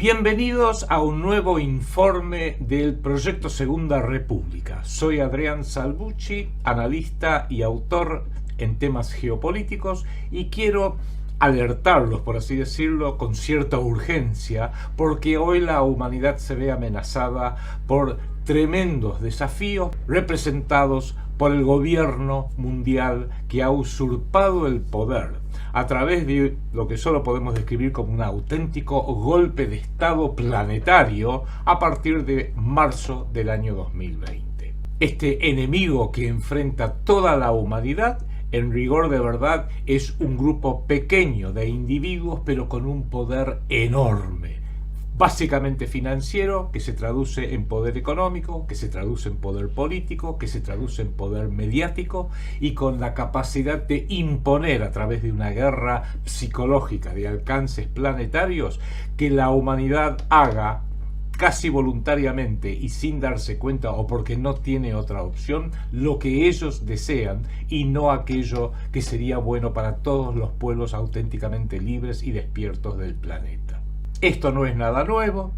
Bienvenidos a un nuevo informe del Proyecto Segunda República. Soy Adrián Salvucci, analista y autor en temas geopolíticos, y quiero alertarlos, por así decirlo, con cierta urgencia, porque hoy la humanidad se ve amenazada por tremendos desafíos representados por el gobierno mundial que ha usurpado el poder a través de lo que solo podemos describir como un auténtico golpe de Estado planetario a partir de marzo del año 2020. Este enemigo que enfrenta toda la humanidad, en rigor de verdad, es un grupo pequeño de individuos, pero con un poder enorme. Básicamente financiero, que se traduce en poder económico, que se traduce en poder político, que se traduce en poder mediático, y con la capacidad de imponer a través de una guerra psicológica de alcances planetarios que la humanidad haga casi voluntariamente y sin darse cuenta, o porque no tiene otra opción, lo que ellos desean y no aquello que sería bueno para todos los pueblos auténticamente libres y despiertos del planeta. Esto no es nada nuevo.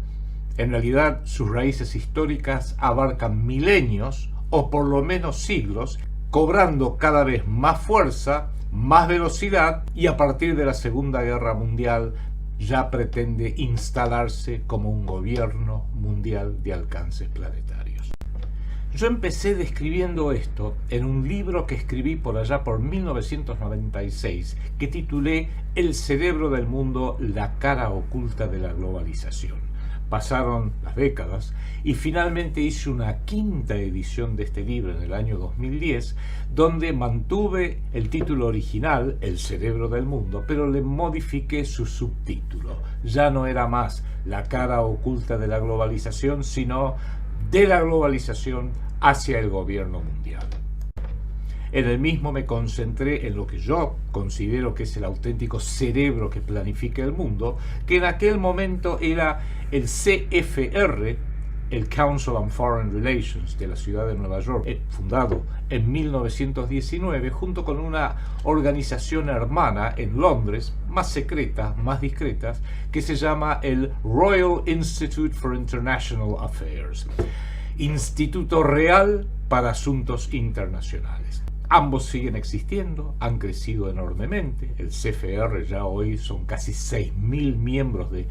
En realidad sus raíces históricas abarcan milenios o por lo menos siglos, cobrando cada vez más fuerza, más velocidad, y a partir de la Segunda Guerra Mundial ya pretende instalarse como un gobierno mundial de alcances planetarios. Yo empecé describiendo esto en un libro que escribí por allá por 1996, que titulé El cerebro del mundo, la cara oculta de la globalización. Pasaron las décadas y finalmente hice una quinta edición de este libro en el año 2010, donde mantuve el título original, El cerebro del mundo, pero le modifiqué su subtítulo. Ya no era más la cara oculta de la globalización, sino de la globalización hacia el gobierno mundial. En el mismo me concentré en lo que yo considero que es el auténtico cerebro que planifica el mundo, que en aquel momento era el CFR, el Council on Foreign Relations de la ciudad de Nueva York, fundado en 1919, junto con una organización hermana en Londres, más secreta, más discreta, que se llama el Royal Institute for International Affairs, Instituto Real para Asuntos Internacionales. Ambos siguen existiendo, han crecido enormemente. El CFR ya hoy son casi 6.000 miembros de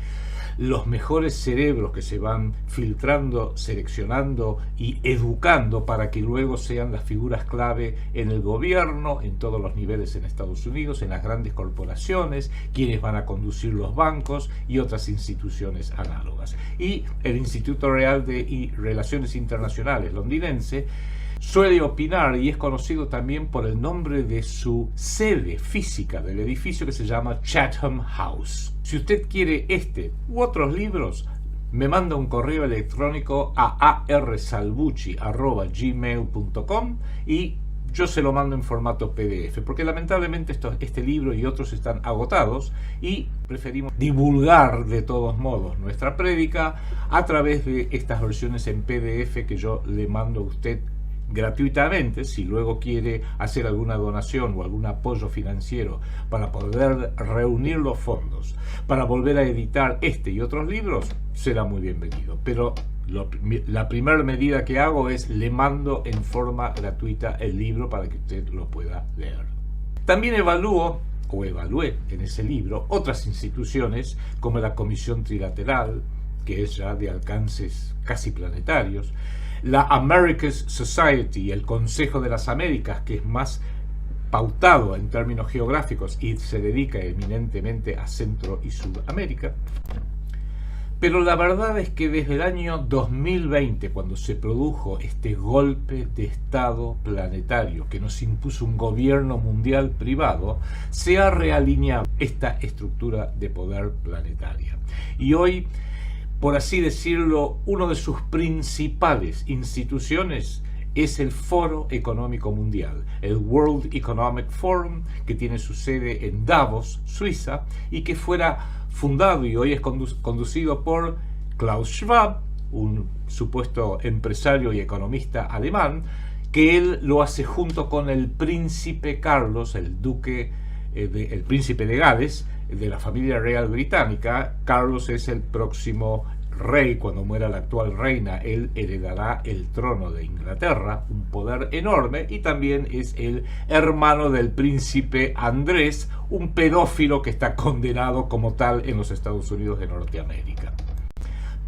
los mejores cerebros que se van filtrando, seleccionando y educando para que luego sean las figuras clave en el gobierno, en todos los niveles en Estados Unidos, en las grandes corporaciones, quienes van a conducir los bancos y otras instituciones análogas. Y el Instituto Real de Relaciones Internacionales londinense suele opinar, y es conocido también por el nombre de su sede física del edificio, que se llama Chatham House. Si usted quiere este u otros libros, me manda un correo electrónico a arsalvucci@gmail.com y yo se lo mando en formato PDF, porque lamentablemente este libro y otros están agotados y preferimos divulgar de todos modos nuestra prédica a través de estas versiones en PDF que yo le mando a usted gratuitamente. Si luego quiere hacer alguna donación o algún apoyo financiero para poder reunir los fondos para volver a editar este y otros libros, será muy bienvenido. Pero la primera medida que hago es le mando en forma gratuita el libro para que usted lo pueda leer. También evalué en ese libro otras instituciones como la Comisión Trilateral, que es ya de alcances casi planetarios, la America's Society, el Consejo de las Américas, que es más pautado en términos geográficos y se dedica eminentemente a Centro y Sudamérica. Pero la verdad es que desde el año 2020, cuando se produjo este golpe de Estado planetario que nos impuso un gobierno mundial privado, se ha realineado esta estructura de poder planetaria. Y hoy, por así decirlo, una de sus principales instituciones es el Foro Económico Mundial, el World Economic Forum, que tiene su sede en Davos, Suiza, y que fuera fundado y hoy es conducido por Klaus Schwab, un supuesto empresario y economista alemán, que él lo hace junto con el príncipe Carlos, el príncipe de Gales, de la familia real británica. Carlos es el próximo rey. Cuando muera la actual reina, él heredará el trono de Inglaterra, un poder enorme, y también es el hermano del príncipe Andrés, un pedófilo que está condenado como tal en los Estados Unidos de Norteamérica.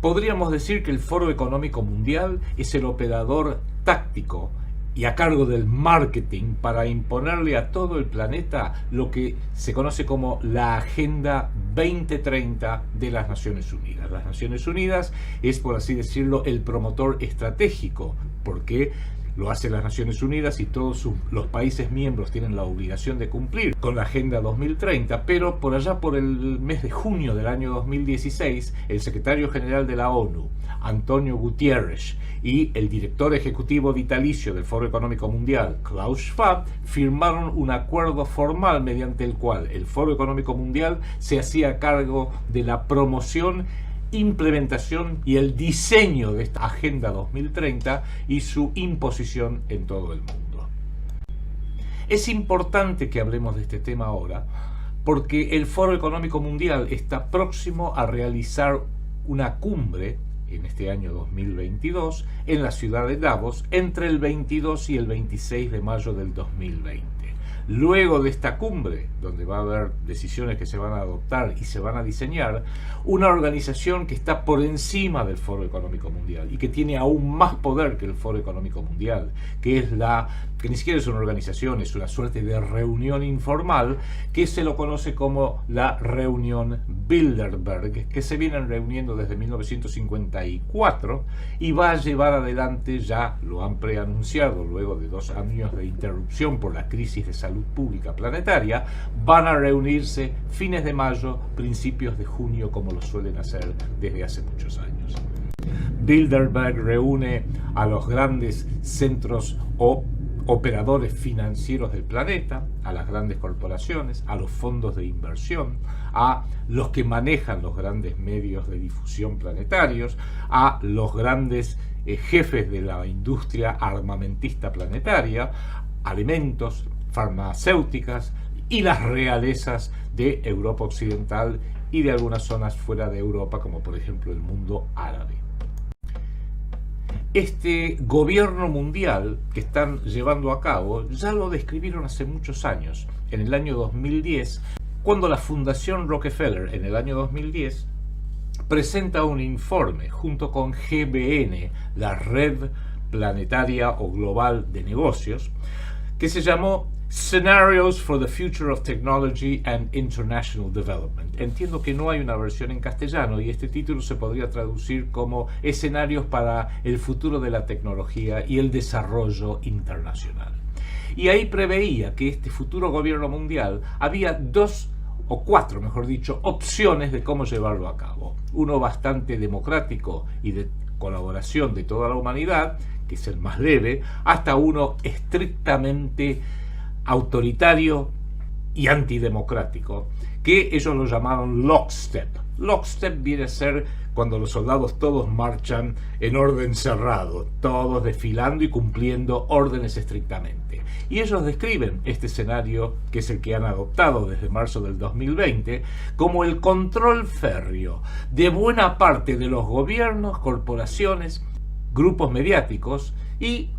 Podríamos decir que el Foro Económico Mundial es el operador táctico y a cargo del marketing para imponerle a todo el planeta lo que se conoce como la Agenda 2030 de las Naciones Unidas. Las Naciones Unidas es, por así decirlo, el promotor estratégico, porque lo hacen las Naciones Unidas y todos los países miembros tienen la obligación de cumplir con la Agenda 2030, pero por allá por el mes de junio del año 2016, el secretario general de la ONU, Antonio Guterres, y el director ejecutivo vitalicio del Foro Económico Mundial, Klaus Schwab, firmaron un acuerdo formal mediante el cual el Foro Económico Mundial se hacía cargo de la promoción, implementación y el diseño de esta Agenda 2030 y su imposición en todo el mundo. Es importante que hablemos de este tema ahora porque el Foro Económico Mundial está próximo a realizar una cumbre en este año 2022 en la ciudad de Davos entre el 22 y el 26 de mayo del 2020. Luego de esta cumbre, donde va a haber decisiones que se van a adoptar y se van a diseñar, una organización que está por encima del Foro Económico Mundial y que tiene aún más poder que el Foro Económico Mundial, que ni siquiera es una organización, es una suerte de reunión informal, que se lo conoce como la reunión Bilderberg, que se vienen reuniendo desde 1954 y va a llevar adelante, ya lo han preanunciado luego de 2 años de interrupción por la crisis de salud pública planetaria, van a reunirse fines de mayo, principios de junio, como lo suelen hacer desde hace muchos años. Bilderberg reúne a los grandes centros o operadores financieros del planeta, a las grandes corporaciones, a los fondos de inversión, a los que manejan los grandes medios de difusión planetarios, a los grandes jefes de la industria armamentista planetaria, alimentos, farmacéuticas y las realezas de Europa Occidental y de algunas zonas fuera de Europa, como por ejemplo el mundo árabe. Este gobierno mundial que están llevando a cabo ya lo describieron hace muchos años, en el año 2010, cuando la Fundación Rockefeller, en el año 2010, presenta un informe junto con GBN, la Red Planetaria o Global de Negocios, que se llamó Scenarios for the Future of Technology and International Development. Entiendo que no hay una versión en castellano y este título se podría traducir como Escenarios para el futuro de la tecnología y el desarrollo internacional. Y ahí preveía que este futuro gobierno mundial había 2 o 4, mejor dicho, opciones de cómo llevarlo a cabo. Uno bastante democrático y de colaboración de toda la humanidad, que es el más leve, hasta uno estrictamente autoritario y antidemocrático, que ellos lo llamaron lockstep. Lockstep viene a ser cuando los soldados todos marchan en orden cerrado, todos desfilando y cumpliendo órdenes estrictamente. Y ellos describen este escenario, que es el que han adoptado desde marzo del 2020, como el control férreo de buena parte de los gobiernos, corporaciones, grupos mediáticos, y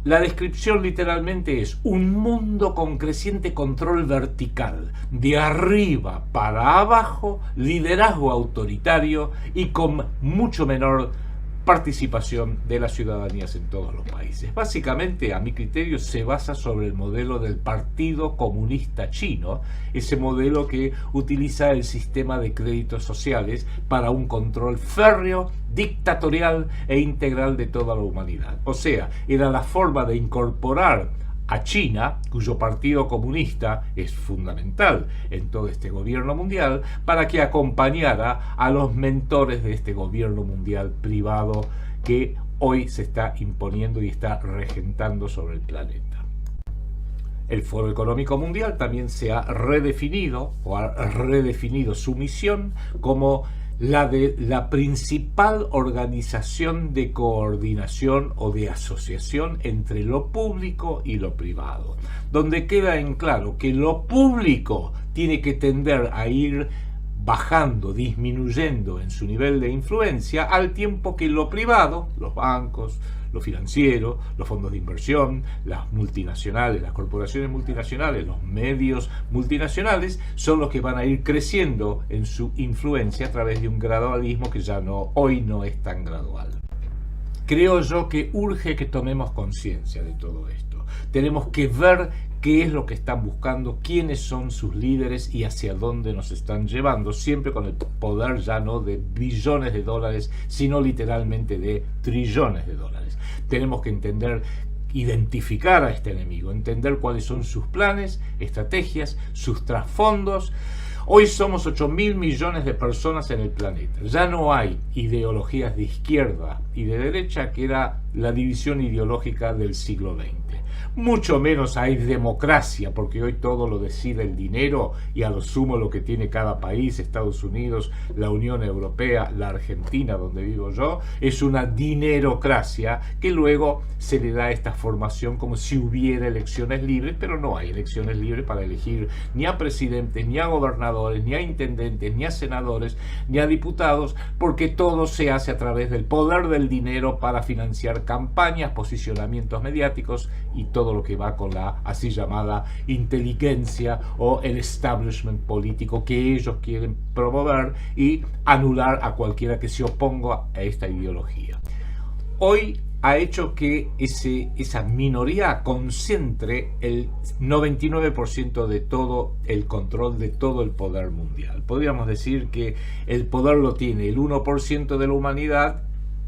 la descripción literalmente es un mundo con creciente control vertical, de arriba para abajo, liderazgo autoritario y con mucho menor participación de las ciudadanías en todos los países. Básicamente, a mi criterio, se basa sobre el modelo del Partido Comunista Chino, ese modelo que utiliza el sistema de créditos sociales para un control férreo, dictatorial e integral de toda la humanidad. O sea, era la forma de incorporar a China, cuyo partido comunista es fundamental en todo este gobierno mundial, para que acompañara a los mentores de este gobierno mundial privado que hoy se está imponiendo y está regentando sobre el planeta. El Foro Económico Mundial también se ha redefinido o ha redefinido su misión como la de la principal organización de coordinación o de asociación entre lo público y lo privado, donde queda en claro que lo público tiene que tender a ir bajando, disminuyendo en su nivel de influencia, al tiempo que lo privado, los bancos, lo financiero, los fondos de inversión, las multinacionales, las corporaciones multinacionales, los medios multinacionales, son los que van a ir creciendo en su influencia a través de un gradualismo que ya hoy no es tan gradual. Creo yo que urge que tomemos conciencia de todo esto. Tenemos que ver qué es lo que están buscando, quiénes son sus líderes y hacia dónde nos están llevando, siempre con el poder ya no de billones de dólares, sino literalmente de trillones de dólares. Tenemos que identificar a este enemigo, entender cuáles son sus planes, estrategias, sus trasfondos. Hoy somos 8.000 millones de personas en el planeta. Ya no hay ideologías de izquierda y de derecha, que era la división ideológica del siglo XX. Mucho menos hay democracia, porque hoy todo lo decide el dinero y a lo sumo lo que tiene cada país. Estados Unidos, la Unión Europea, la Argentina, donde vivo yo, es una dinerocracia que luego se le da esta formación como si hubiera elecciones libres, pero no hay elecciones libres para elegir ni a presidentes, ni a gobernadores, ni a intendentes, ni a senadores, ni a diputados, porque todo se hace a través del poder del dinero para financiar campañas, posicionamientos mediáticos y todo lo que va con la así llamada inteligencia o el establishment político que ellos quieren promover y anular a cualquiera que se oponga a esta ideología. Hoy ha hecho que esa minoría concentre el 99% de todo el control de todo el poder mundial. Podríamos decir que el poder lo tiene el 1% de la humanidad,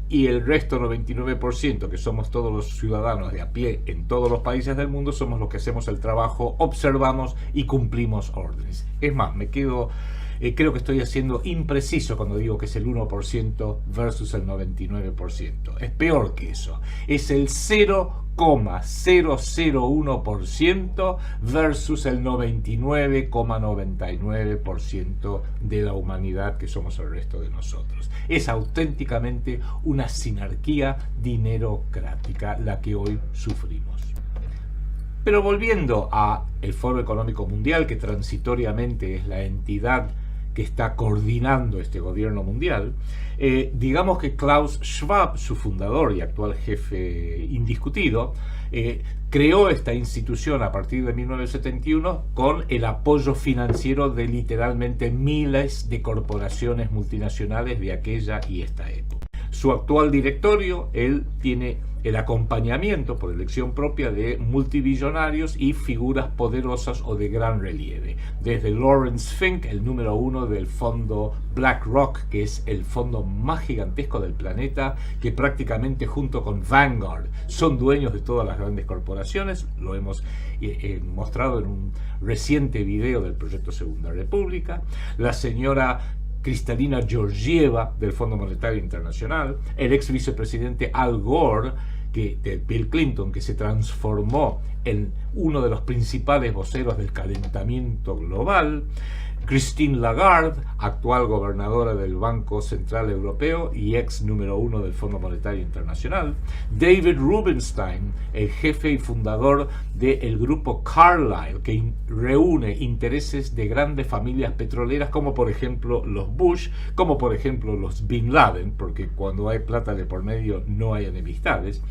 y el resto, 99%, que somos todos los ciudadanos de a pie en todos los países del mundo, somos los que hacemos el trabajo, observamos y cumplimos órdenes. Es más, creo que estoy haciendo impreciso cuando digo que es el 1% versus el 99%. Es peor que eso. Es el 0,001% versus el 99,99% de la humanidad que somos el resto de nosotros. Es auténticamente una sinarquía dinerocrática la que hoy sufrimos. Pero volviendo al Foro Económico Mundial, que transitoriamente es la entidad que está coordinando este gobierno mundial, digamos que Klaus Schwab, su fundador y actual jefe indiscutido, creó esta institución a partir de 1971 con el apoyo financiero de literalmente miles de corporaciones multinacionales de aquella y esta época. Su actual directorio, él tiene el acompañamiento por elección propia de multibillonarios y figuras poderosas o de gran relieve, desde Lawrence Fink, el número 1 del fondo BlackRock, que es el fondo más gigantesco del planeta, que prácticamente junto con Vanguard son dueños de todas las grandes corporaciones. Lo hemos mostrado en un reciente video del proyecto Segunda República. La señora Kristalina Georgieva del Fondo Monetario Internacional, el ex vicepresidente Al Gore de Bill Clinton, que se transformó en uno de los principales voceros del calentamiento global, Christine Lagarde, actual gobernadora del Banco Central Europeo y ex número 1 del Fondo Monetario Internacional, David Rubenstein, el jefe y fundador del grupo Carlyle, que reúne intereses de grandes familias petroleras como por ejemplo los Bush, como por ejemplo los Bin Laden, porque cuando hay plata de por medio no hay enemistades.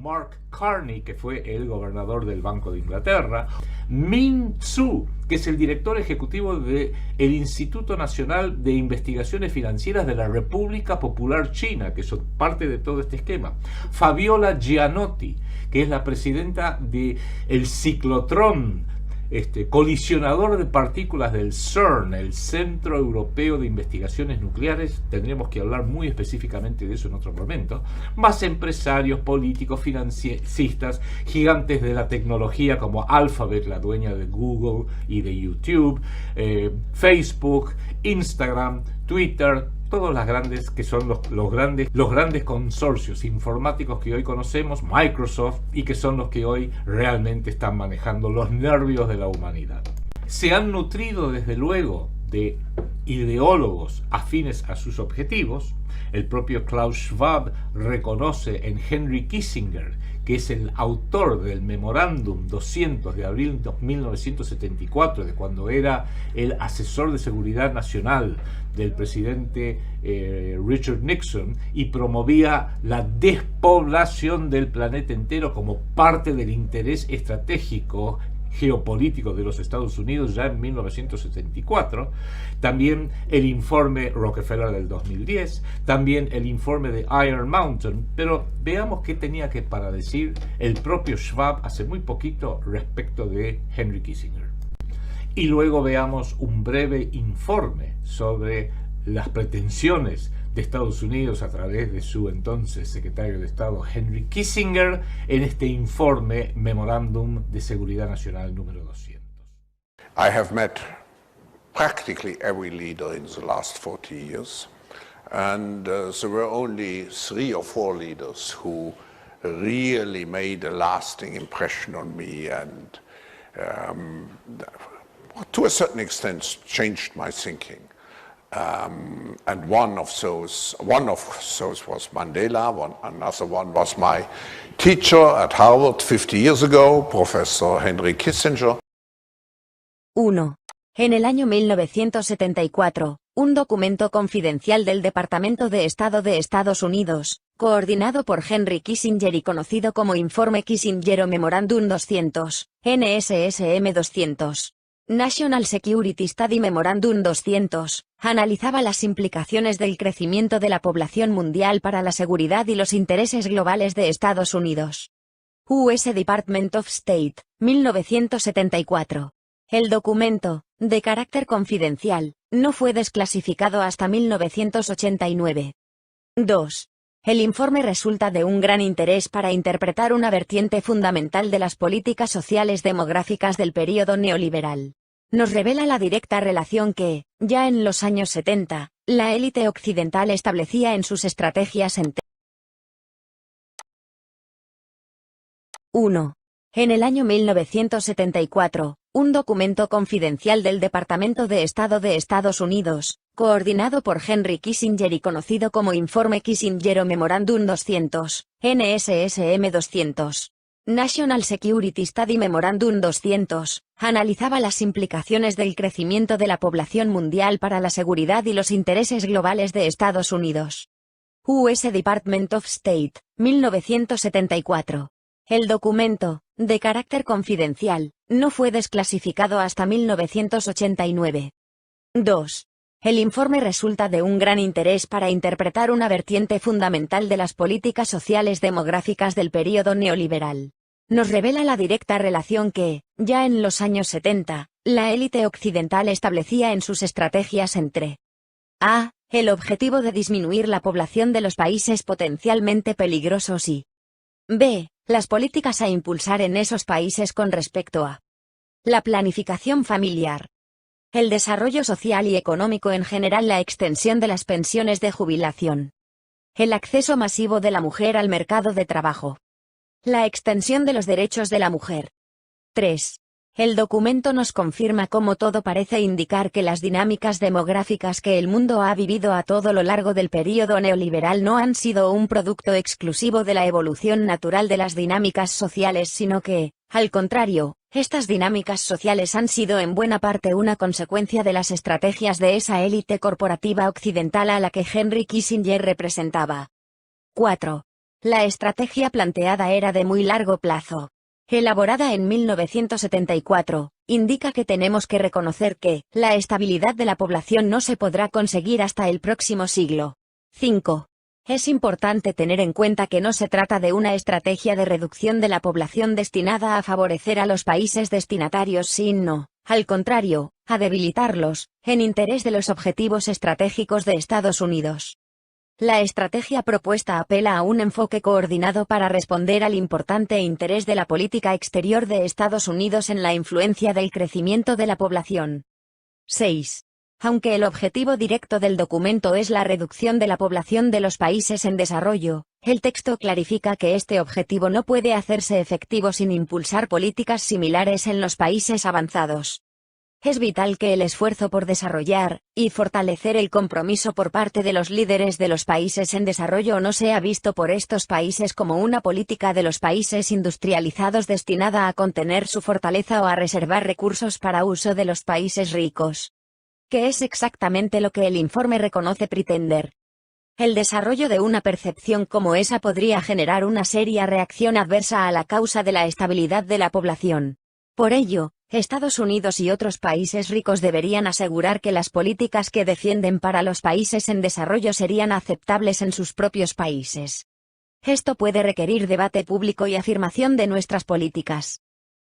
Mark Carney, que fue el gobernador del Banco de Inglaterra, Min Tzu, que es el director ejecutivo del Instituto Nacional de Investigaciones Financieras de la República Popular China, que son parte de todo este esquema, Fabiola Gianotti, que es la presidenta del ciclotrón, colisionador de partículas del CERN, el Centro Europeo de Investigaciones Nucleares. Tendremos que hablar muy específicamente de eso en otro momento. Más empresarios, políticos, financistas, gigantes de la tecnología como Alphabet, la dueña de Google y de YouTube, Facebook, Instagram, Twitter, todas las grandes que son los grandes consorcios informáticos que hoy conocemos, Microsoft, y que son los que hoy realmente están manejando los nervios de la humanidad. Se han nutrido desde luego de ideólogos afines a sus objetivos. El propio Klaus Schwab reconoce en Henry Kissinger, que es el autor del Memorándum 200 de abril de 1974, de cuando era el asesor de seguridad nacional del presidente Richard Nixon, y promovía la despoblación del planeta entero como parte del interés estratégico geopolítico de los Estados Unidos ya en 1974, también el informe Rockefeller del 2010, también el informe de Iron Mountain, pero veamos qué tenía que para decir el propio Schwab hace muy poquito respecto de Henry Kissinger. Y luego veamos un breve informe sobre las pretensiones de Estados Unidos a través de su entonces secretario de Estado Henry Kissinger en este informe Memorándum de Seguridad Nacional número 200. I have met practically every leader in the last 40 years, and there were only 3 or 4 leaders who really made a lasting impression on me and to a certain extent changed my thinking. And one of those was Mandela, another one was my teacher at Harvard 50 years ago, Professor Henry Kissinger. 1. En el año 1974, un documento confidencial del Departamento de Estado de Estados Unidos, coordinado por Henry Kissinger y conocido como Informe Kissinger o Memorandum 200, NSSM 200. National Security Study Memorandum 200, analizaba las implicaciones del crecimiento de la población mundial para la seguridad y los intereses globales de Estados Unidos. US Department of State, 1974. El documento, de carácter confidencial, no fue desclasificado hasta 1989. 2. El informe resulta de un gran interés para interpretar una vertiente fundamental de las políticas sociales demográficas del período neoliberal. Nos revela la directa relación que, ya en los años 70, la élite occidental establecía en sus estrategias en 1. En el año 1974, un documento confidencial del Departamento de Estado de Estados Unidos, coordinado por Henry Kissinger y conocido como Informe Kissinger o Memorandum 200, NSSM 200. National Security Study Memorandum 200, analizaba las implicaciones del crecimiento de la población mundial para la seguridad y los intereses globales de Estados Unidos. US Department of State, 1974. El documento, de carácter confidencial, no fue desclasificado hasta 1989. 2. El informe resulta de un gran interés para interpretar una vertiente fundamental de las políticas sociales demográficas del período neoliberal. Nos revela la directa relación que, ya en los años 70, la élite occidental establecía en sus estrategias entre a. El objetivo de disminuir la población de los países potencialmente peligrosos y b. Las políticas a impulsar en esos países con respecto a la planificación familiar, el desarrollo social y económico en general, la extensión de las pensiones de jubilación, el acceso masivo de la mujer al mercado de trabajo, la extensión de los derechos de la mujer. 3. El documento nos confirma cómo todo parece indicar que las dinámicas demográficas que el mundo ha vivido a todo lo largo del período neoliberal no han sido un producto exclusivo de la evolución natural de las dinámicas sociales, sino que, al contrario, estas dinámicas sociales han sido en buena parte una consecuencia de las estrategias de esa élite corporativa occidental a la que Henry Kissinger representaba. 4. La estrategia planteada era de muy largo plazo. Elaborada en 1974, indica que tenemos que reconocer que la estabilidad de la población no se podrá conseguir hasta el próximo siglo. 5. Es importante tener en cuenta que no se trata de una estrategia de reducción de la población destinada a favorecer a los países destinatarios, sino, al contrario, a debilitarlos, en interés de los objetivos estratégicos de Estados Unidos. La estrategia propuesta apela a un enfoque coordinado para responder al importante interés de la política exterior de Estados Unidos en la influencia del crecimiento de la población. 6. Aunque el objetivo directo del documento es la reducción de la población de los países en desarrollo, el texto clarifica que este objetivo no puede hacerse efectivo sin impulsar políticas similares en los países avanzados. Es vital que el esfuerzo por desarrollar y fortalecer el compromiso por parte de los líderes de los países en desarrollo no sea visto por estos países como una política de los países industrializados destinada a contener su fortaleza o a reservar recursos para uso de los países ricos. ¿Qué es exactamente lo que el informe reconoce pretender? El desarrollo de una percepción como esa podría generar una seria reacción adversa a la causa de la estabilidad de la población. Por ello, Estados Unidos y otros países ricos deberían asegurar que las políticas que defienden para los países en desarrollo serían aceptables en sus propios países. Esto puede requerir debate público y afirmación de nuestras políticas.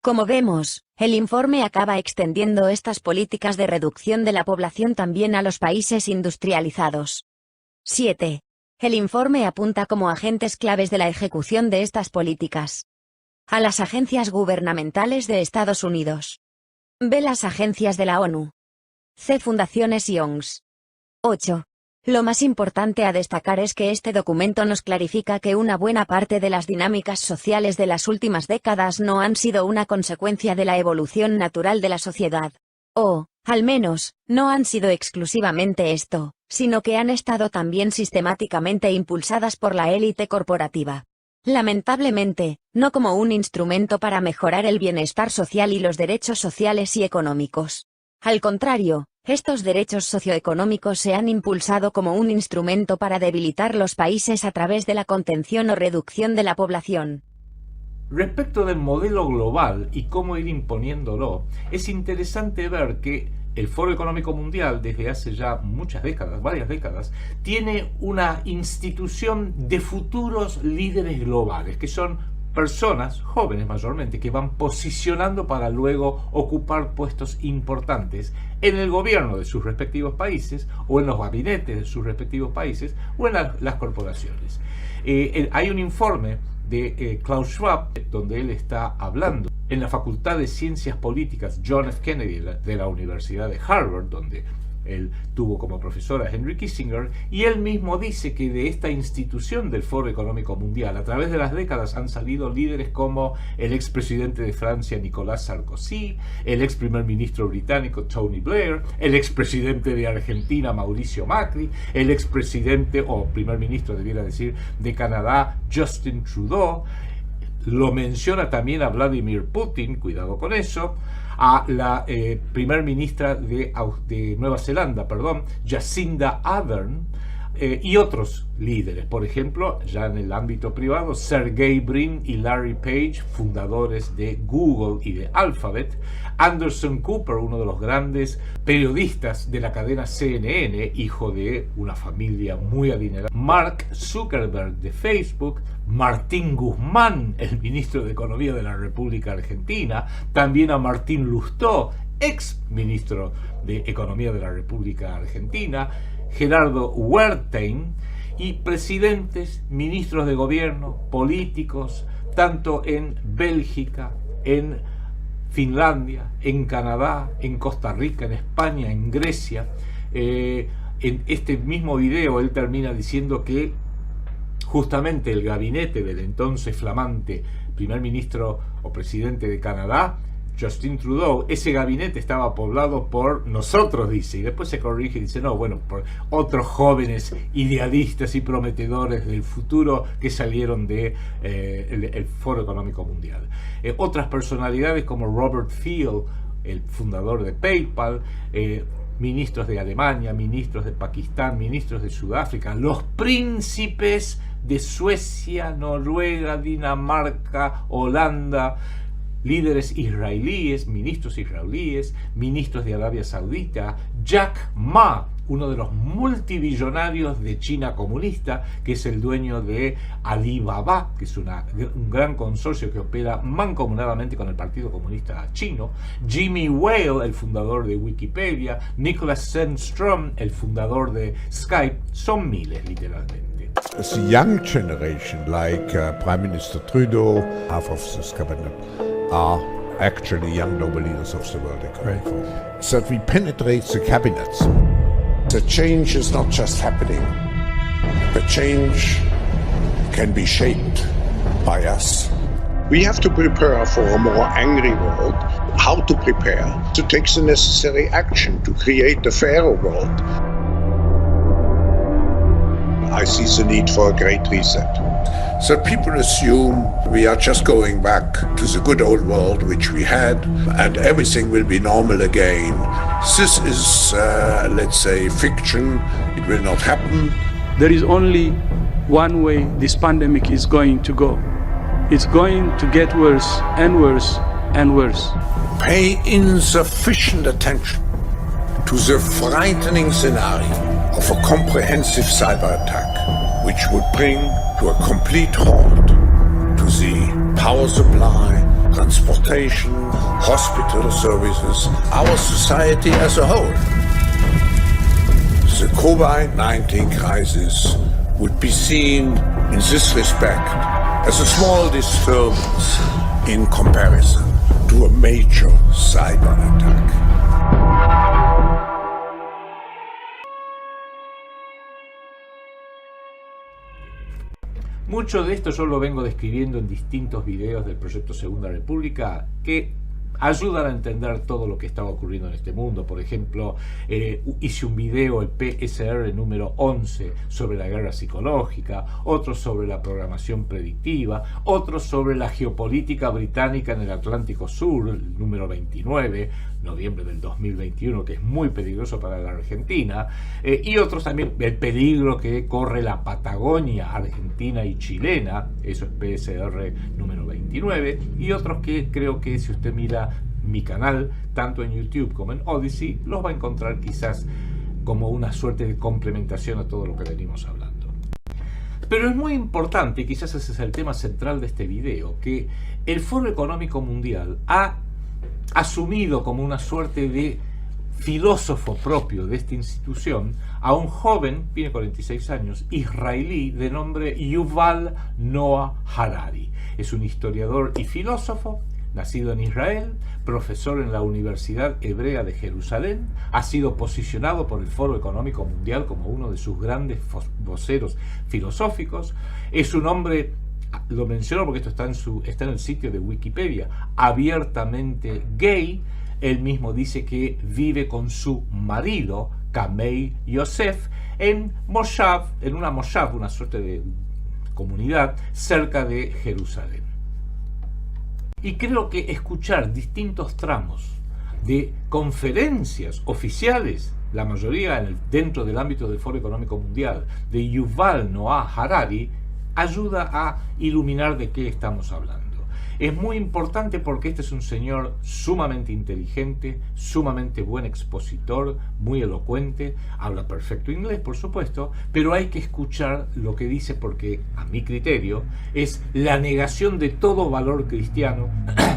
Como vemos, el informe acaba extendiendo estas políticas de reducción de la población también a los países industrializados. 7. El informe apunta como agentes claves de la ejecución de estas políticas a las agencias gubernamentales de Estados Unidos. B. Las agencias de la ONU. C. Fundaciones y ONGs. 8. Lo más importante a destacar es que este documento nos clarifica que una buena parte de las dinámicas sociales de las últimas décadas no han sido una consecuencia de la evolución natural de la sociedad. O, al menos, no han sido exclusivamente esto, sino que han estado también sistemáticamente impulsadas por la élite corporativa. Lamentablemente, no como un instrumento para mejorar el bienestar social y los derechos sociales y económicos. Al contrario, estos derechos socioeconómicos se han impulsado como un instrumento para debilitar los países a través de la contención o reducción de la población. Respecto del modelo global y cómo ir imponiéndolo, es interesante ver que el Foro Económico Mundial, desde hace ya muchas décadas, varias décadas, tiene una institución de futuros líderes globales, que son personas, jóvenes mayormente, que van posicionando para luego ocupar puestos importantes en el gobierno de sus respectivos países, o en los gabinetes de sus respectivos países, o en las corporaciones. Hay un informe de Klaus Schwab, donde él está hablando en la Facultad de Ciencias Políticas John F. Kennedy de la Universidad de Harvard, donde él tuvo como profesor a Henry Kissinger, y él mismo dice que de esta institución del Foro Económico Mundial, a través de las décadas han salido líderes como el expresidente de Francia Nicolas Sarkozy, el ex primer ministro británico Tony Blair, el expresidente de Argentina Mauricio Macri, el expresidente o primer ministro, debiera decir, de Canadá Justin Trudeau. Lo menciona también a Vladimir Putin, cuidado con eso, a la primer ministra de Nueva Zelanda, Jacinda Ardern, y otros líderes. Por ejemplo, ya en el ámbito privado, Sergey Brin y Larry Page, fundadores de Google y de Alphabet, Anderson Cooper, uno de los grandes periodistas de la cadena CNN, hijo de una familia muy adinerada, Mark Zuckerberg de Facebook, Martín Guzmán, el ministro de Economía de la República Argentina, también a Martín Lustó, ex ministro de Economía de la República Argentina, Gerardo Wertheim, y presidentes, ministros de gobierno, políticos, tanto en Bélgica, en Finlandia, en Canadá, en Costa Rica, en España, en Grecia. En este mismo video él termina diciendo que justamente el gabinete del entonces flamante primer ministro o presidente de Canadá, Justin Trudeau, ese gabinete estaba poblado por nosotros, dice, y después se corrige y dice, no, bueno, por otros jóvenes idealistas y prometedores del futuro que salieron de el Foro Económico Mundial. Otras personalidades como Robert Field, el fundador de PayPal, ministros de Alemania, ministros de Pakistán, ministros de Sudáfrica, los príncipes de Suecia, Noruega, Dinamarca, Holanda, líderes israelíes, ministros de Arabia Saudita, Jack Ma, uno de los multimillonarios de China comunista, que es el dueño de Alibaba, que es un gran consorcio que opera mancomunadamente con el Partido Comunista Chino, Jimmy Whale, el fundador de Wikipedia, Nicholas Sandstrom, el fundador de Skype, son miles literalmente. The young generation, like Prime Minister Trudeau, half of this cabinet, are actually young Nobel leaders of the world economic forum. So that we penetrate the cabinets. The change is not just happening. The change can be shaped by us. We have to prepare for a more angry world. How to prepare? To take the necessary action to create a fairer world. I see the need for a great reset. So people assume we are just going back to the good old world which we had and everything will be normal again. This is, let's say, fiction. It will not happen. There is only one way this pandemic is going to go. It's going to get worse and worse and worse. Pay insufficient attention to the frightening scenario of a comprehensive cyber attack, which would bring to a complete halt to the power supply, transportation, hospital services, our society as a whole. The COVID-19 crisis would be seen in this respect as a small disturbance in comparison to a major cyber attack. Mucho de esto yo lo vengo describiendo en distintos videos del proyecto Segunda República que ayudan a entender todo lo que estaba ocurriendo en este mundo. Por ejemplo, hice un video, el PSR número 11, sobre la guerra psicológica, otro sobre la programación predictiva, otro sobre la geopolítica británica en el Atlántico Sur, el número 29, noviembre del 2021, que es muy peligroso para la Argentina, y otros también, el peligro que corre la Patagonia argentina y chilena, eso es PSR número 29, y otros que creo que si usted mira mi canal, tanto en YouTube como en Odyssey, los va a encontrar quizás como una suerte de complementación a todo lo que venimos hablando. Pero es muy importante, y quizás ese es el tema central de este video, que el Foro Económico Mundial ha asumido como una suerte de filósofo propio de esta institución a un joven, tiene 46 años, israelí de nombre Yuval Noah Harari. Es un historiador y filósofo, nacido en Israel, profesor en la Universidad Hebrea de Jerusalén, ha sido posicionado por el Foro Económico Mundial como uno de sus grandes voceros filosóficos. Es un hombre, lo menciono porque esto está en el sitio de Wikipedia, abiertamente gay. Él mismo dice que vive con su marido, Kamei Yosef, en Moshav, en una Moshav, una suerte de comunidad cerca de Jerusalén. Y creo que escuchar distintos tramos de conferencias oficiales, la mayoría dentro del ámbito del Foro Económico Mundial, de Yuval Noah Harari, ayuda a iluminar de qué estamos hablando. Es muy importante porque este es un señor sumamente inteligente, sumamente buen expositor, muy elocuente, habla perfecto inglés, por supuesto, pero hay que escuchar lo que dice porque, a mi criterio, es la negación de todo valor cristiano,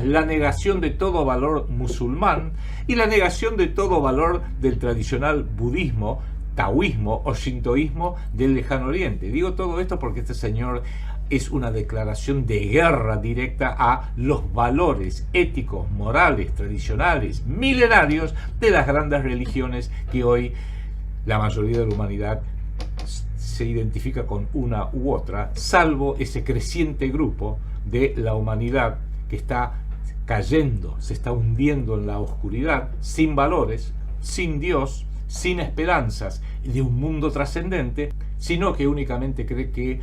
la negación de todo valor musulmán y la negación de todo valor del tradicional budismo, taoísmo o shintoísmo del Lejano Oriente. Digo todo esto porque este señor es una declaración de guerra directa a los valores éticos, morales, tradicionales, milenarios de las grandes religiones que hoy la mayoría de la humanidad se identifica con una u otra, salvo ese creciente grupo de la humanidad que está cayendo, se está hundiendo en la oscuridad, sin valores, sin Dios, sin esperanzas de un mundo trascendente, sino que únicamente cree que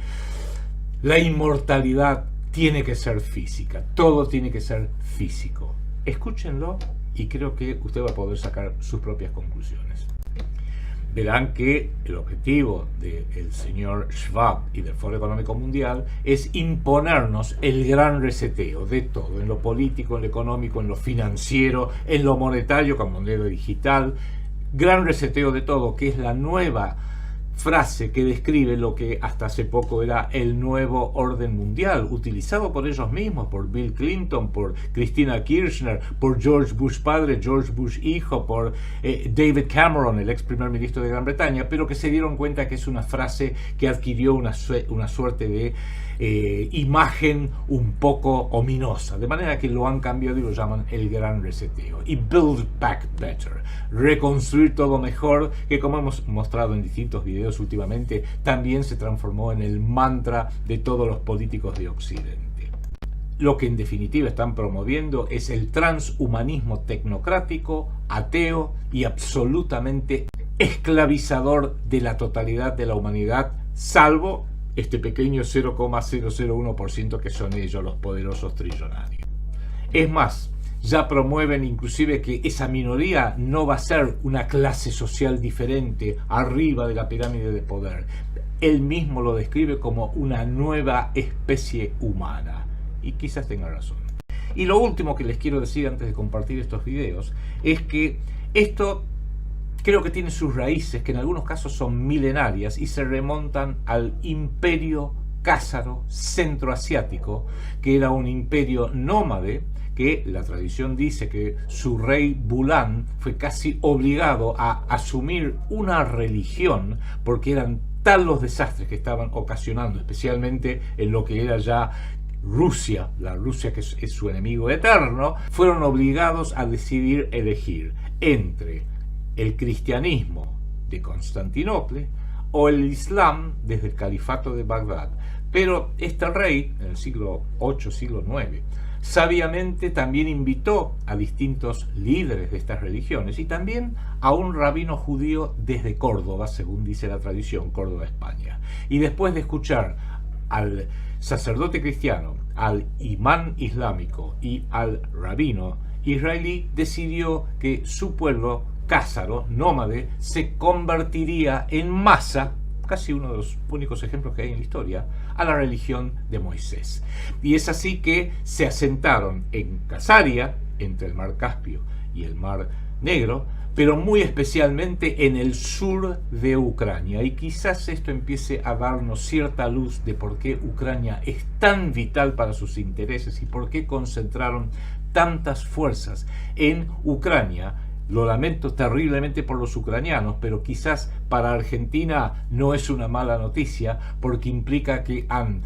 la inmortalidad tiene que ser física, todo tiene que ser físico. Escúchenlo y creo que usted va a poder sacar sus propias conclusiones. Verán que el objetivo del señor Schwab y del Foro Económico Mundial es imponernos el gran reseteo de todo, en lo político, en lo económico, en lo financiero, en lo monetario con moneda digital, gran reseteo de todo, que es la nueva frase que describe lo que hasta hace poco era el nuevo orden mundial, utilizado por ellos mismos, por Bill Clinton, por Cristina Kirchner, por George Bush padre, George Bush hijo, por David Cameron, el ex primer ministro de Gran Bretaña, pero que se dieron cuenta que es una frase que adquirió una suerte de imagen un poco ominosa, de manera que lo han cambiado y lo llaman el gran reseteo. Y Build Back Better, reconstruir todo mejor, que como hemos mostrado en distintos videos últimamente, también se transformó en el mantra de todos los políticos de Occidente. lo que en definitiva están promoviendo es el transhumanismo tecnocrático, ateo y absolutamente esclavizador de la totalidad de la humanidad, salvo este pequeño 0,001% que son ellos, los poderosos trillonarios. Es más, ya promueven inclusive que esa minoría no va a ser una clase social diferente arriba de la pirámide de poder. Él mismo lo describe como una nueva especie humana. Y quizás tenga razón. Y lo último que les quiero decir antes de compartir estos videos es que esto creo que tiene sus raíces, que en algunos casos son milenarias y se remontan al imperio cásaro centroasiático, que era un imperio nómade, que la tradición dice que su rey Bulán fue casi obligado a asumir una religión porque eran tal los desastres que estaban ocasionando, especialmente en lo que era ya Rusia, la Rusia que es su enemigo eterno. Fueron obligados a decidir elegir entre el cristianismo de Constantinopla o el Islam desde el califato de Bagdad. Pero este rey, en el siglo VIII, siglo IX, sabiamente también invitó a distintos líderes de estas religiones y también a un rabino judío desde Córdoba, según dice la tradición, Córdoba, España. Y después de escuchar al sacerdote cristiano, al imán islámico y al rabino israelí, decidió que su pueblo cásaro, nómade, se convertiría en masa, casi uno de los únicos ejemplos que hay en la historia, a la religión de Moisés. Y es así que se asentaron en Casaria, entre el mar Caspio y el mar Negro, pero muy especialmente en el sur de Ucrania. Y quizás esto empiece a darnos cierta luz de por qué Ucrania es tan vital para sus intereses y por qué concentraron tantas fuerzas en Ucrania. Lo lamento terriblemente por los ucranianos, pero quizás para Argentina no es una mala noticia, porque implica que han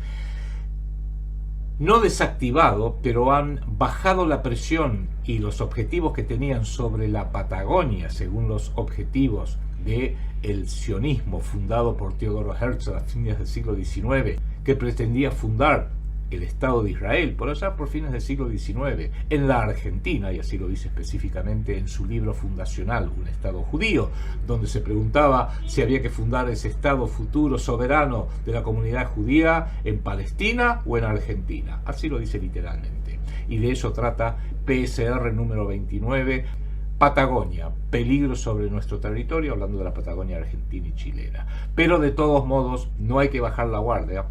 no desactivado, pero han bajado la presión y los objetivos que tenían sobre la Patagonia, según los objetivos del sionismo fundado por Teodoro Herzl a fines del siglo XIX, que pretendía fundar el Estado de Israel, por allá por fines del siglo XIX, en la Argentina, y así lo dice específicamente en su libro fundacional, Un Estado Judío, donde se preguntaba si había que fundar ese Estado futuro soberano de la comunidad judía en Palestina o en Argentina. Así lo dice literalmente. Y de eso trata PSR número 29, Patagonia, peligro sobre nuestro territorio, hablando de la Patagonia argentina y chilena. Pero de todos modos, no hay que bajar la guardia,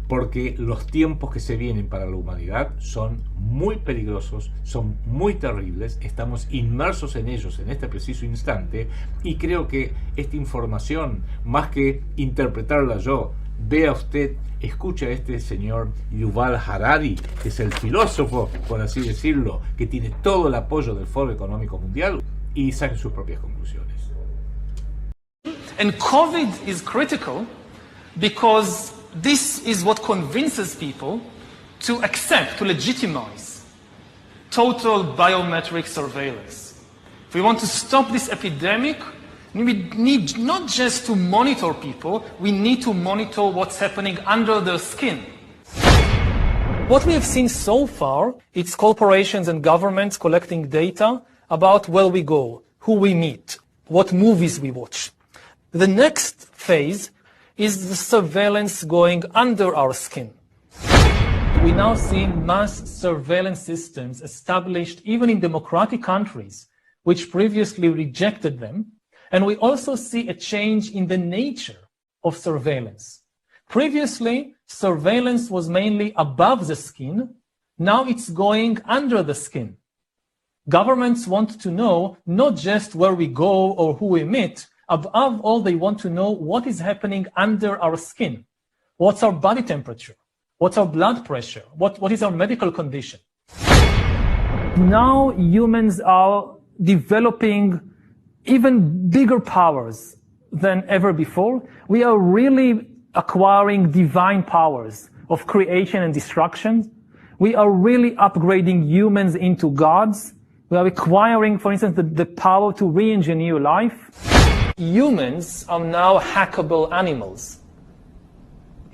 porque los tiempos que se vienen para la humanidad son muy peligrosos, son muy terribles, estamos inmersos en ellos en este preciso instante, y creo que esta información, más que interpretarla yo, vea usted, escucha a este señor Yuval Harari, que es el filósofo, por así decirlo, que tiene todo el apoyo del Foro Económico Mundial, y saque sus propias conclusiones. And COVID is critical because this is what convinces people to accept, to legitimize total biometric surveillance. If we want to stop this epidemic, we need not just to monitor people, we need to monitor what's happening under their skin. What we have seen so far, it's corporations and governments collecting data about where we go, who we meet, what movies we watch. The next phase is the surveillance going under our skin. We now see mass surveillance systems established even in democratic countries, which previously rejected them. And we also see a change in the nature of surveillance. Previously, surveillance was mainly above the skin. Now it's going under the skin. Governments want to know not just where we go or who we meet. Above all, they want to know what is happening under our skin. What's our body temperature? What's our blood pressure? What is our medical condition? Now humans are developing even bigger powers than ever before. We are really acquiring divine powers of creation and destruction. We are really upgrading humans into gods. We are acquiring, for instance, the power to re-engineer life. Humans are now hackable animals.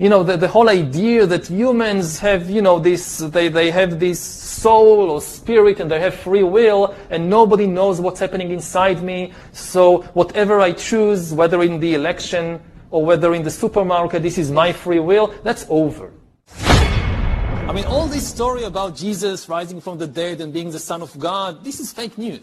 You know, the whole idea that humans have, you know, they have this soul or spirit and they have free will and nobody knows what's happening inside me. So whatever I choose, whether in the election or whether in the supermarket, this is my free will, that's over. I mean, all this story about Jesus rising from the dead and being the Son of God, this is fake news.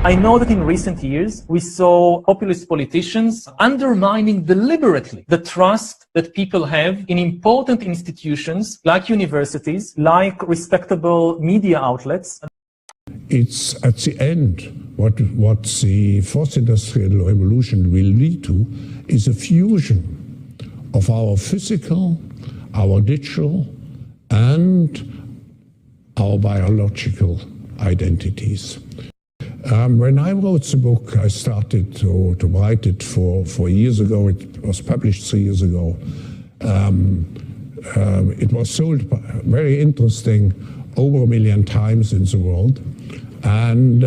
I know that in recent years, we saw populist politicians undermining deliberately the trust that people have in important institutions like universities, like respectable media outlets. It's at the end, what the fourth industrial revolution will lead to is a fusion of our physical, our digital, and our biological identities. When I wrote the book, I started to write it 4 years ago. It was published 3 years ago. It was sold, very interesting, over 1 million times in the world. And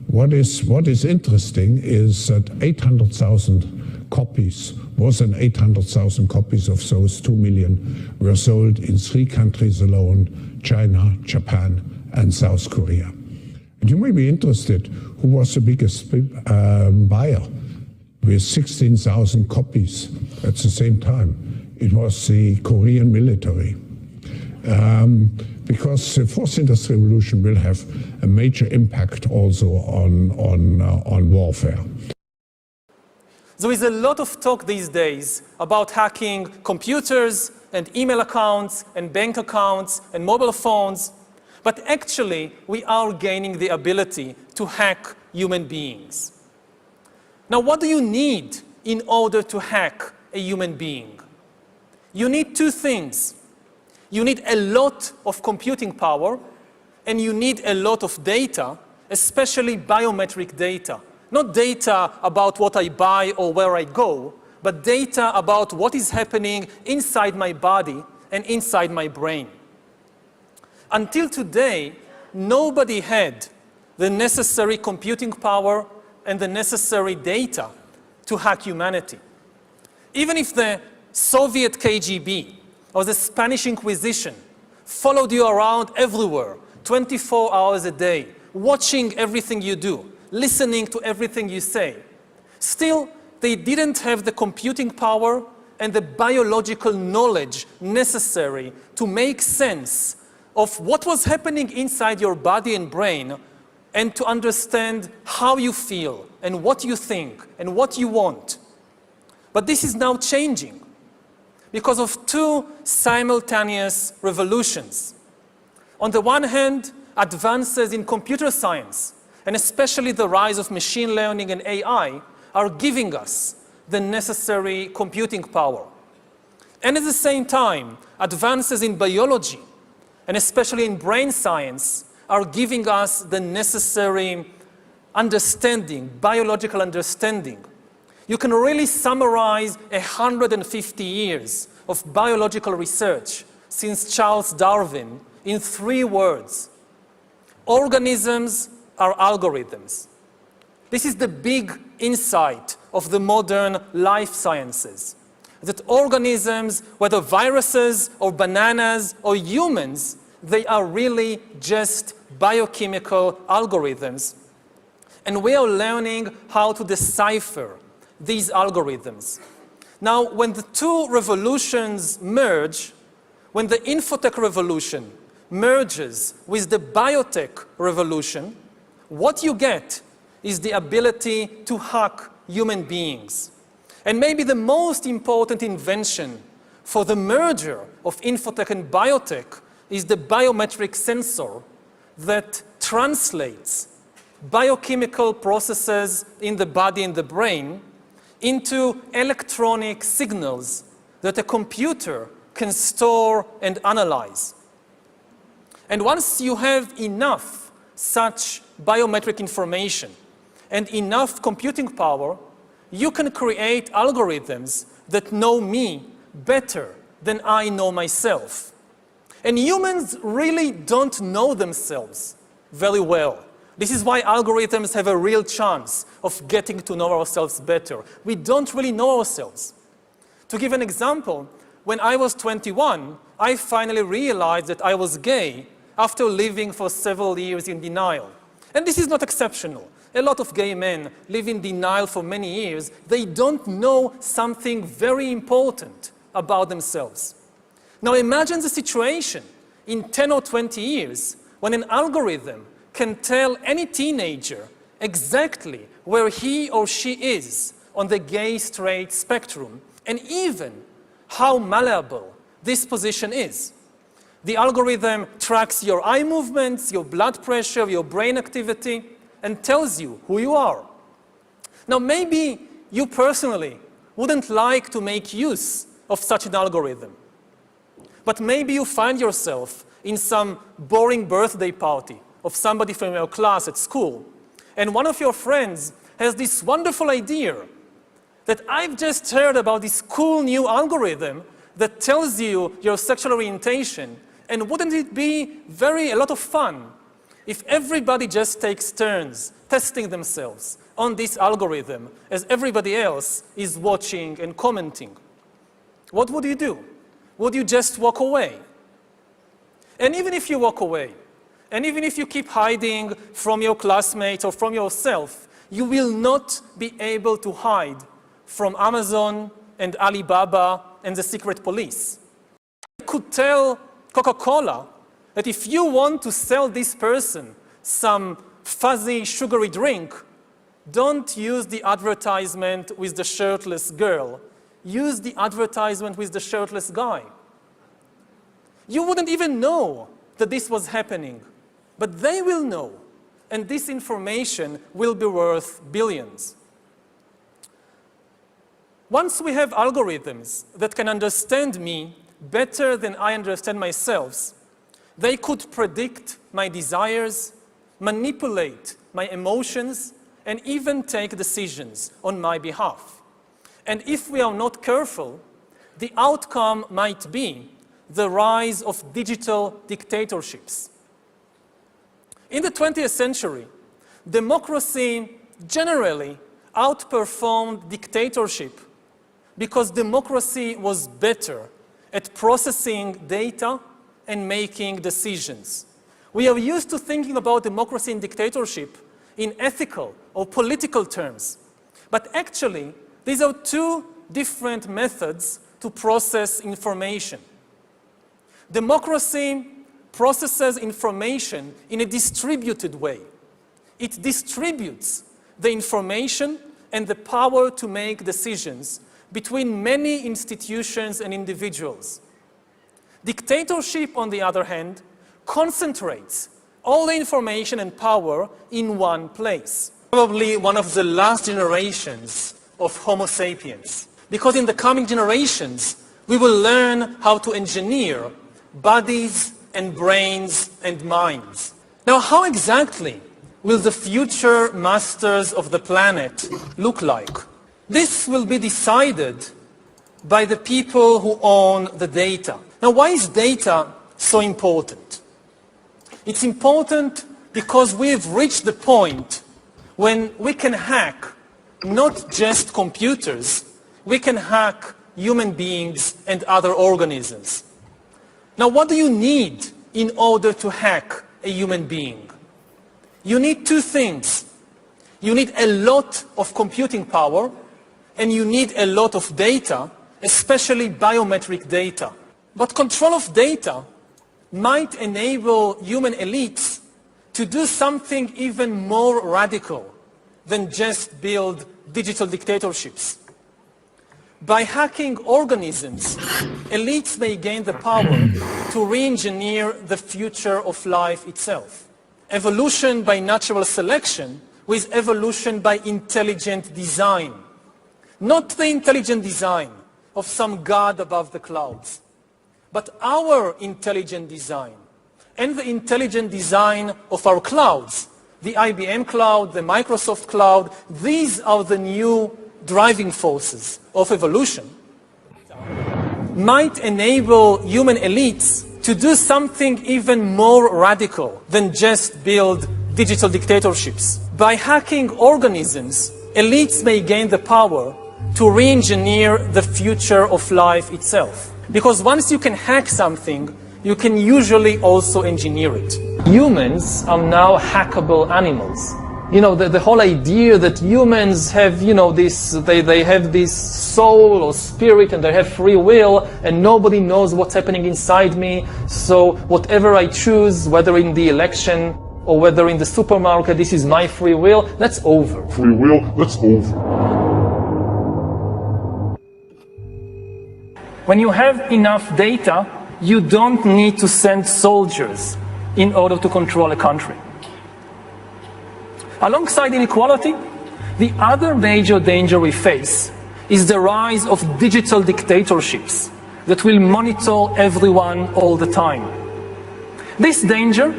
what is interesting is that 800,000 copies, more than 800,000 copies of those 2 million were sold in 3 countries alone: China, Japan, and South Korea. You may be interested, who was the biggest buyer with 16,000 copies at the same time? It was the Korean military. Because the fourth industrial revolution will have a major impact also on warfare. There is a lot of talk these days about hacking computers and email accounts and bank accounts and mobile phones. But actually, we are gaining the ability to hack human beings. Now, what do you need in order to hack a human being? You need 2 things. You need a lot of computing power, and you need a lot of data, especially biometric data. Not data about what I buy or where I go, but data about what is happening inside my body and inside my brain. Until today, nobody had the necessary computing power and the necessary data to hack humanity. Even if the Soviet KGB or the Spanish Inquisition followed you around everywhere, 24 hours a day, watching everything you do, listening to everything you say, still, they didn't have the computing power and the biological knowledge necessary to make sense of what was happening inside your body and brain and to understand how you feel and what you think and what you want. But this is now changing because of 2 simultaneous revolutions. On the one hand, advances in computer science, and especially the rise of machine learning and AI, are giving us the necessary computing power. And at the same time, advances in biology, and especially in brain science, are giving us the necessary understanding, biological understanding. You can really summarize 150 years of biological research since Charles Darwin in 3 words. Organisms are algorithms. This is the big insight of the modern life sciences, that organisms, whether viruses or bananas or humans, they are really just biochemical algorithms. And we are learning how to decipher these algorithms. Now, when the 2 revolutions merge, when the infotech revolution merges with the biotech revolution, what you get is the ability to hack human beings. And maybe the most important invention for the merger of infotech and biotech is the biometric sensor that translates biochemical processes in the body and the brain into electronic signals that a computer can store and analyze. And once you have enough such biometric information and enough computing power, you can create algorithms that know me better than I know myself. And humans really don't know themselves very well. This is why algorithms have a real chance of getting to know ourselves better. We don't really know ourselves. To give an example, when I was 21, I finally realized that I was gay after living for several years in denial. And this is not exceptional. A lot of gay men live in denial for many years. They don't know something very important about themselves. Now imagine the situation in 10 or 20 years when an algorithm can tell any teenager exactly where he or she is on the gay-straight spectrum, and even how malleable this position is. The algorithm tracks your eye movements, your blood pressure, your brain activity, and tells you who you are. Now maybe you personally wouldn't like to make use of such an algorithm, but maybe you find yourself in some boring birthday party of somebody from your class at school, and one of your friends has this wonderful idea that I've just heard about this cool new algorithm that tells you your sexual orientation, and wouldn't it be a lot of fun if everybody just takes turns testing themselves on this algorithm as everybody else is watching and commenting? What would you do? Would you just walk away? And even if you walk away, and even if you keep hiding from your classmates or from yourself, you will not be able to hide from Amazon and Alibaba and the secret police. You could tell Coca-Cola that if you want to sell this person some fuzzy, sugary drink, don't use the advertisement with the shirtless girl. Use the advertisement with the shirtless guy. You wouldn't even know that this was happening, but they will know, and this information will be worth billions. Once we have algorithms that can understand me better than I understand myself, they could predict my desires, manipulate my emotions, and even take decisions on my behalf. And if we are not careful, the outcome might be the rise of digital dictatorships. In the 20th century, democracy generally outperformed dictatorship because democracy was better at processing data and making decisions. We are used to thinking about democracy and dictatorship in ethical or political terms, but actually, these are two different methods to process information. Democracy processes information in a distributed way. It distributes the information and the power to make decisions between many institutions and individuals. Dictatorship, on the other hand, concentrates all the information and power in one place. Probably one of the last generations of Homo sapiens, because in the coming generations, we will learn how to engineer bodies and brains and minds. Now, how exactly will the future masters of the planet look like? This will be decided by the people who own the data. Now, why is data so important? It's important because we've reached the point when we can hack not just computers, we can hack human beings and other organisms. Now, what do you need in order to hack a human being? You need two things. You need a lot of computing power, and you need a lot of data, especially biometric data. But control of data might enable human elites to do something even more radical than just build digital dictatorships. By hacking organisms, elites may gain the power to re-engineer the future of life itself. Evolution by natural selection with evolution by intelligent design. Not the intelligent design of some god above the clouds, but our intelligent design and the intelligent design of our clouds. The IBM cloud, the Microsoft cloud, these are the new driving forces of evolution. Might enable human elites to do something even more radical than just build digital dictatorships. By hacking organisms, elites may gain the power to re-engineer the future of life itself. Because once you can hack something, you can usually also engineer it. Humans are now hackable animals. You know, the whole idea that humans have, you know, they have this soul or spirit and they have free will and nobody knows what's happening inside me. So whatever I choose, whether in the election or whether in the supermarket, this is my free will, that's over. Free will, that's over. When you have enough data, you don't need to send soldiers in order to control a country. Alongside inequality, the other major danger we face is the rise of digital dictatorships that will monitor everyone all the time. This danger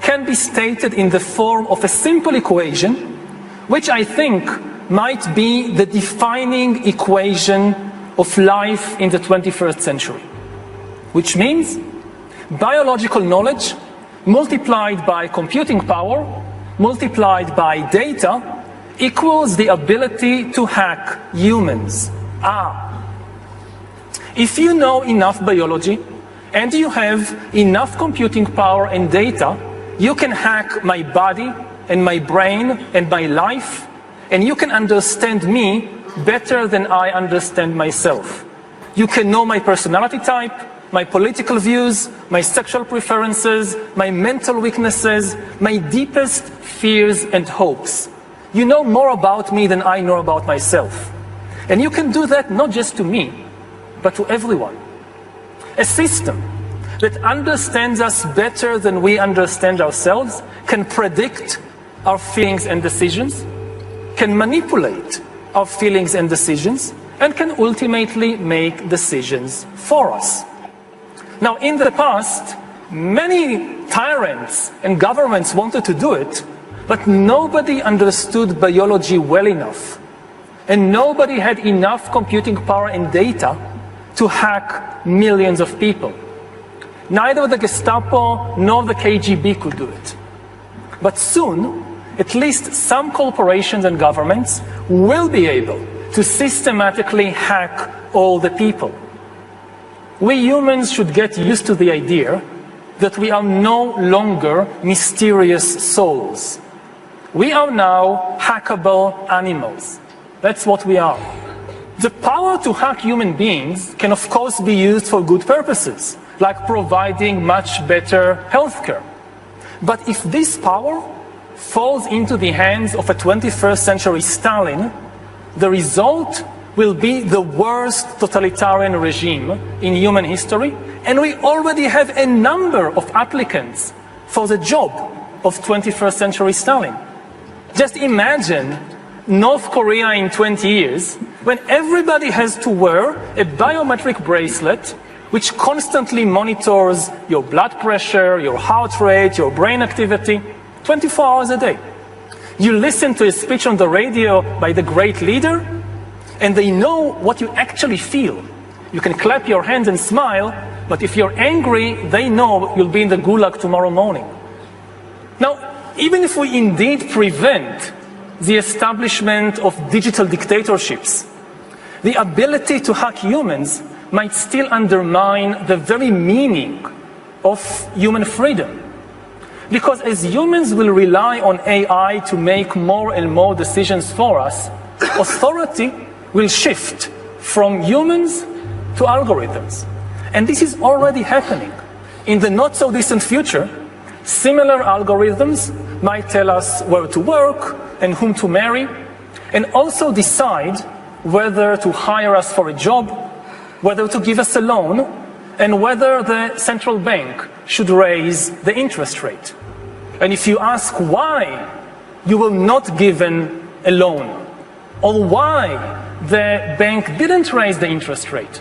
can be stated in the form of a simple equation, which I think might be the defining equation of life in the 21st century, which means biological knowledge multiplied by computing power multiplied by data equals the ability to hack humans. If you know enough biology and you have enough computing power and data, you can hack my body and my brain and my life, and you can understand me better than I understand myself. You can know my personality type, my political views, my sexual preferences, my mental weaknesses, my deepest fears and hopes. You know more about me than I know about myself. And you can do that not just to me, but to everyone. A system that understands us better than we understand ourselves can predict our feelings and decisions, can manipulate our feelings and decisions, and can ultimately make decisions for us. Now, in the past, many tyrants and governments wanted to do it, but nobody understood biology well enough, and nobody had enough computing power and data to hack millions of people. Neither the Gestapo nor the KGB could do it. But soon, at least some corporations and governments will be able to systematically hack all the people. We humans should get used to the idea that we are no longer mysterious souls. We are now hackable animals. That's what we are. The power to hack human beings can of course be used for good purposes, like providing much better healthcare. But if this power falls into the hands of a 21st century Stalin, the result will be the worst totalitarian regime in human history, and we already have a number of applicants for the job of 21st century Stalin. Just imagine North Korea in 20 years, when everybody has to wear a biometric bracelet which constantly monitors your blood pressure, your heart rate, your brain activity, 24 hours a day. You listen to a speech on the radio by the great leader, and they know what you actually feel. You can clap your hands and smile, but if you're angry, they know you'll be in the gulag tomorrow morning. Now, even if we indeed prevent the establishment of digital dictatorships, the ability to hack humans might still undermine the very meaning of human freedom. Because as humans will rely on AI to make more and more decisions for us, authority will shift from humans to algorithms. And this is already happening. In the not so distant future, similar algorithms might tell us where to work and whom to marry, and also decide whether to hire us for a job, whether to give us a loan, and whether the central bank should raise the interest rate. And if you ask why you will not give a loan, or why the bank didn't raise the interest rate,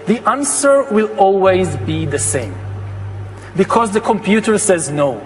the answer will always be the same. Because the computer says no.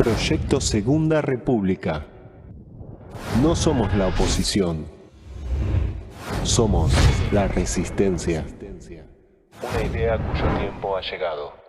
Proyecto Segunda República. No somos la oposición. Somos la resistencia. Una idea cuyo tiempo ha llegado.